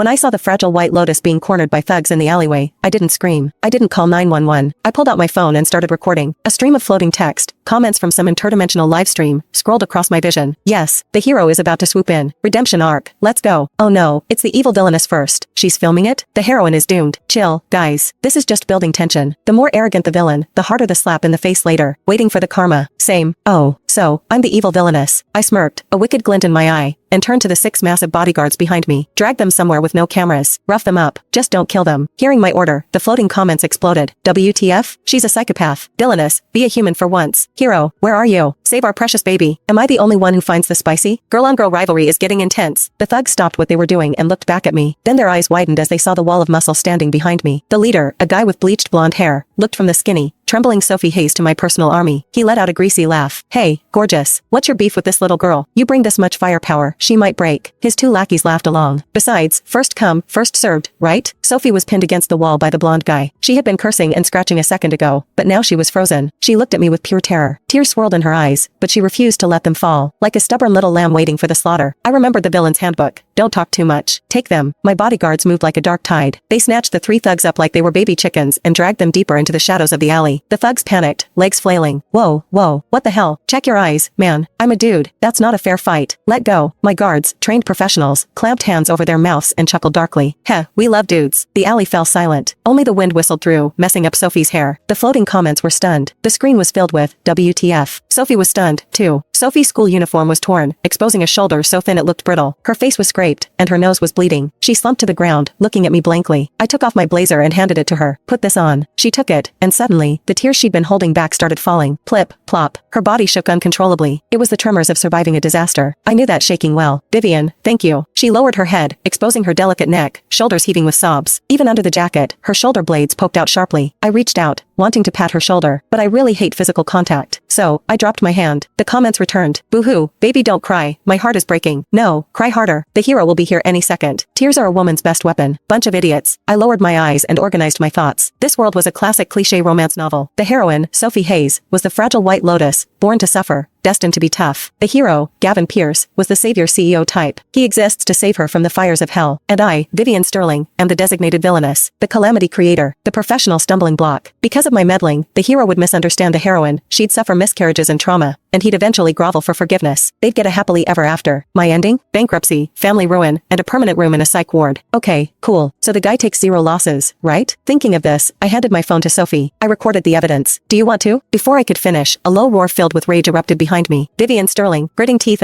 When I saw the fragile White Lotus being cornered by thugs in the alleyway, I didn't scream. I didn't call 911. I pulled out my phone and started recording. A stream of floating text, comments from some interdimensional livestream, scrolled across my vision. Yes, the hero is about to swoop in. Redemption arc. Let's go. Oh no, it's the evil villainess first. She's filming it? The heroine is doomed. Chill, guys. This is just building tension. The more arrogant the villain, the harder the slap in the face later. Waiting for the karma. Same. Oh, so, I'm the evil villainess. I smirked, a wicked glint in my eye, and turned to the 6 massive bodyguards behind me. Drag them somewhere with no cameras. Rough them up. Just don't kill them. Hearing my order, the floating comments exploded. WTF? She's a psychopath. Villainous, be a human for once. Hero, where are you? Save our precious baby. Am I the only one who finds this spicy? Girl-on-girl rivalry is getting intense. The thugs stopped what they were doing and looked back at me. Then their eyes widened as they saw the wall of muscle standing behind me. The leader, a guy with bleached blonde hair, looked from the skinny, trembling Sophie Hayes to my personal army. He let out a greasy laugh. Hey, gorgeous. What's your beef with this little girl? You bring this much firepower, she might break. His 2 lackeys laughed along. Besides, first come, first served, right? Sophie was pinned against the wall by the blonde guy. She had been cursing and scratching a second ago, but now she was frozen. She looked at me with pure terror. Tears swirled in her eyes, but she refused to let them fall. Like a stubborn little lamb waiting for the slaughter. I remembered the villain's handbook. Don't talk too much. Take them. My bodyguards moved like a dark tide. They snatched the 3 thugs up like they were baby chickens and dragged them deeper into the shadows of the alley. The thugs panicked, legs flailing. Whoa, what the hell? Check your eyes, man. I'm a dude. That's not a fair fight. Let go. My guards, trained professionals, clamped hands over their mouths and chuckled darkly. Heh, we love dudes. The alley fell silent. Only the wind whistled through, messing up Sophie's hair. The floating comments were stunned. The screen was filled with WTF. Sophie was stunned, too. Sophie's school uniform was torn, exposing a shoulder so thin it looked brittle. Her face was scraped, and her nose was bleeding. She slumped to the ground, looking at me blankly. I took off my blazer and handed it to her. Put this on. She took it, and suddenly, the tears she'd been holding back started falling. Plip, plop. Her body shook uncontrollably. It was the tremors of surviving a disaster. I knew that shaking well. Vivian, thank you. She lowered her head, exposing her delicate neck, shoulders heaving with sobs. Even under the jacket, her shoulder blades poked out sharply. I reached out, wanting to pat her shoulder, but I really hate physical contact. So, I dropped my hand. The comments returned. Boo-hoo, baby don't cry. My heart is breaking. No, cry harder. The hero will be here any second. Tears are a woman's best weapon. Bunch of idiots. I lowered my eyes and organized my thoughts. This world was a classic cliché romance novel. The heroine, Sophie Hayes, was the fragile White Lotus, born to suffer, destined to be tough. The hero, Gavin Pierce, was the savior CEO type. He exists to save her from the fires of hell. And I, Vivian Sterling, am the designated villainess, the calamity creator, the professional stumbling block. Because of my meddling, the hero would misunderstand the heroine, she'd suffer miscarriages and trauma, and he'd eventually grovel for forgiveness. They'd get a happily ever after. My ending? Bankruptcy, family ruin, and a permanent room in a psych ward. Okay, cool. So the guy takes 0 losses, right? Thinking of this, I handed my phone to Sophie. I recorded the evidence. Do you want to? Before I could finish, a low roar filled with rage erupted behind me. Vivian Sterling, gritting teeth